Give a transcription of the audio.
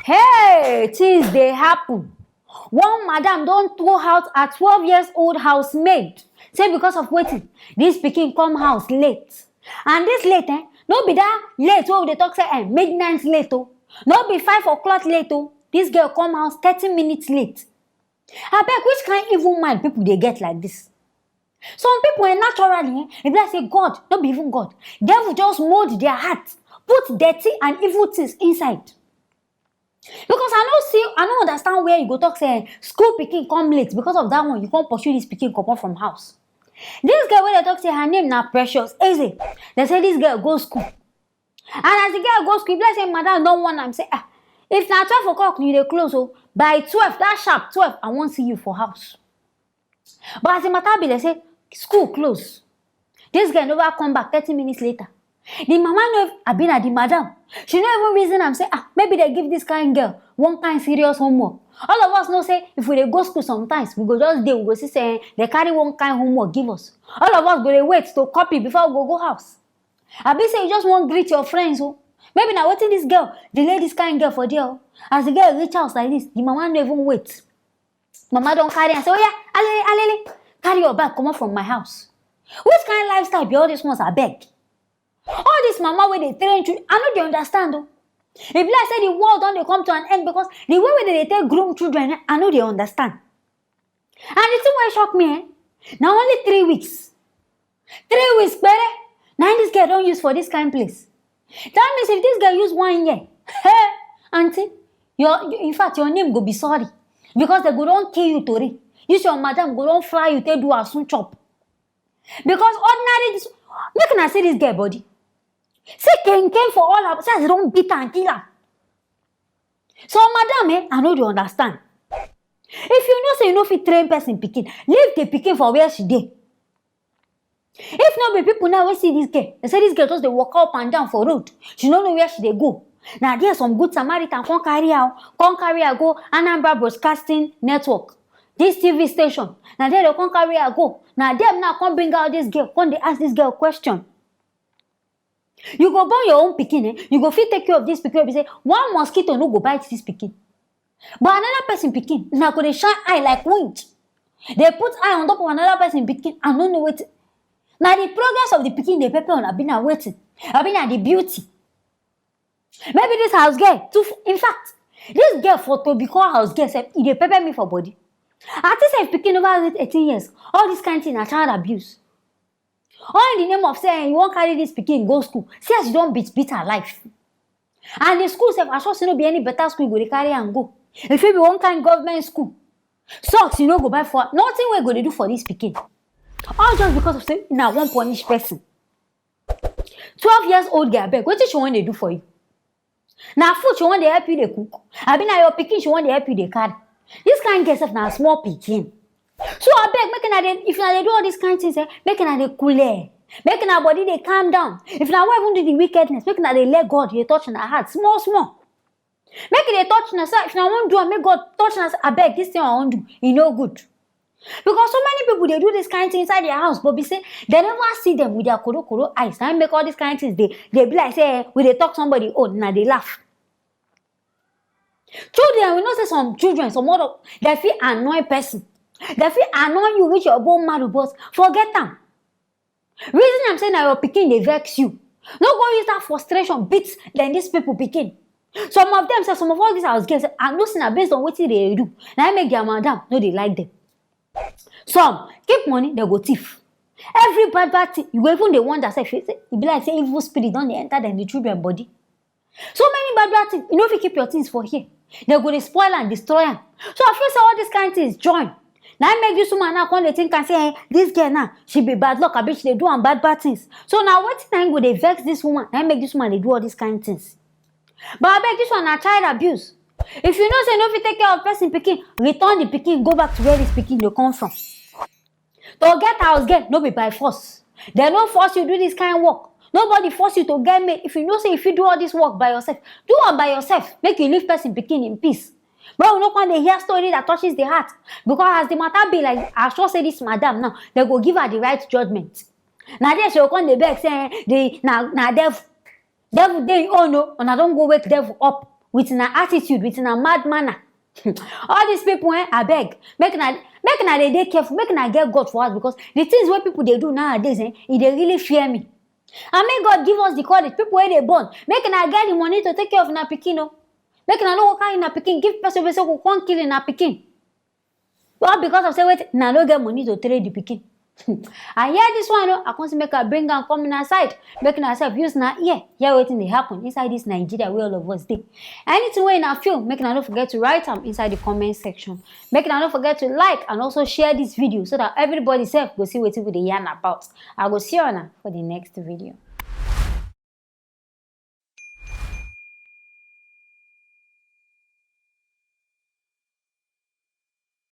Hey, things dey happen. One madam don throw out her 12 years old housemaid say because of wetin dis pikin come house late. And dis late no be dat late wey we dey talk say midnight late o, no be 5 o'clock late o. Dis girl come house 30 minutes late. Abeg, which kind evil mind people dey get like dis? Some people naturally e be like say God no be even God, devil just mold their heart, put dirty and evil things inside. Because I no understand where you go talk say school pikin come late, because of that one you come pursue this pikin comot from house. This girl wey dey talk say her name na Precious Eze, dey say this girl go school, and as the girl go school e be like say madam don warn am say if na 12 o'clock you dey close o, by 12 that sharp 12 I wan see you for house. But as the matter be, dey say school close, this girl never come back 30 minutes later. The mama no abi na the madam, she no even reason am say maybe they give this kind girl one kind serious homework. All of us know say if we dey go school sometimes we go just dey, we go see say they carry one kind homework give us. All of us go dey wait to copy before we go house. Abi say you just wan greet your friends o. Maybe na wetin this girl delay this kind girl for there o. As the girl reach house like this, the mama no even wait. Mama don carry am say oya alele carry your bag comot from my house. Which kind lifestyle be all these ones abeg? All this mama wey dey train children, I no dey understand o. E be like say the world don dey come to an end, because the way wey dey take groom children I no dey understand. And the thing wey shock me na only 3 weeks. 3 weeks pere na this girl don use for this kind place. That means if this girl use 1 year, hey aunty, in fact your name go be sorry, because they go don kill you tori. This your madam go don fry you take do asun chop. Because ordinary this, make una see this girl body. Say came for all her, say as don beat and kill her. So madam I no dey understand. If you know say you no fit train person pikin, leave the pikin for where she dey. If no be people now wey see this girl, they say this girl just dey walk up and down for road, she no know where she dey go. Na there some good Samaritan come carry her go Anambra Broadcasting Network, this TV station. Na there they come carry her go. Na them now come bring out this girl, come dey ask this girl question. You go born your own pikin you go fit take care of this pikin. Be say one mosquito no go bite this pikin, but another person pikin na go dey shine eye like wind. They put eye on top of another person pikin and no know wetin. Na the progress of the pikin dey pepper on abi na wetin, abi na the beauty. Maybe this house girl too, in fact this girl for to become house girl sef e dey pepper me for body. I think say if pikin over 18 years, all this kind thing na child abuse. All in the name of saying you wan carry this pikin go school, see as you don beat her life. And the school sef, I sure say no be any better school you go dey carry am go. E fit be one kind government school. Socks you no go buy for her, nothing wey go dey do for this pikin. All just because of say na one punish person. 12 years old girl abeg, wetin she wan dey do for you? Na food she wan dey help you dey cook, abi na your pikin she wan dey help you dey carry? This kind girl sef na small pikin. So abeg, make una dey, if una dey do all these kind things make una dey cool, make una body dey calm down. If una wan even do the wickedness, make una dey let God dey touch una heart small small. Make e dey touch una, say if una wan do am, make God touch una. Abeg, this thing I wan do e no good. Because so many people dey do this kind thing inside their house, but be say they never see them with their koro eyes. Na make all these kind things they be like say we dey talk somebody old, na dey laugh. Children, we know say some children, some other, they feel annoy person. They feel annoy you with your bone marrow, but forget them. Reason I'm saying that your pikin dey vex you. No go use that frustration beat then these people pikin. Some of them say, some of all these house girls, I know say na based on wetin they do. Now make their madam no dey like them. Some keep money, they go thief. Every bad thing, you go even dey wonder say e be like say evil spirit don dey enter them the children body. So many bad things, you know if you keep your things for here, they go dey spoil and destroy them. So I feel say all these kind things join. Now make this woman now come dey think and say this girl now she be bad luck, abi she dey do am bad things. So now wetin na go dey vex this woman, now make this woman dey do all these kind things. But abeg, this one na child abuse. If you know say you no fit take care of person pikin, return the pikin go back to where this pikin dey come from. To get house girl no be by force. They no force you do this kind work. Nobody force you to get maid. If you know say if you do all this work by yourself, do am by yourself. Make you leave person pikin in peace. But we no come dey hear story that touches the heart. Because as the matter be, like I sure say this madam now, they go give her the right judgment. Now there she go come dey beg say na devil dey own o, and I don't go wake devil up. with una attitude, with una mad manner. All these people, abeg, make una dey careful, make una get God for us, because the things wey people dey do nowadays, e dey really fear me. And make God give us the courage, people wey dey born, make una get the money to take care of una pikin o. Make una no go carry una pikin give person wey say go come kill una pikin. All because of say wetin, una no get money to train the pikin. I hear this one o, I come say make I bring am come una side, make una sef use una ear hear wetin dey happen inside this Nigeria wey all of us dey. Anything wey una feel, make una no forget to write am inside the comment section. Make una no forget to like and also share this video so that everybody sef go see wetin we dey yarn about. I go see una for the next video.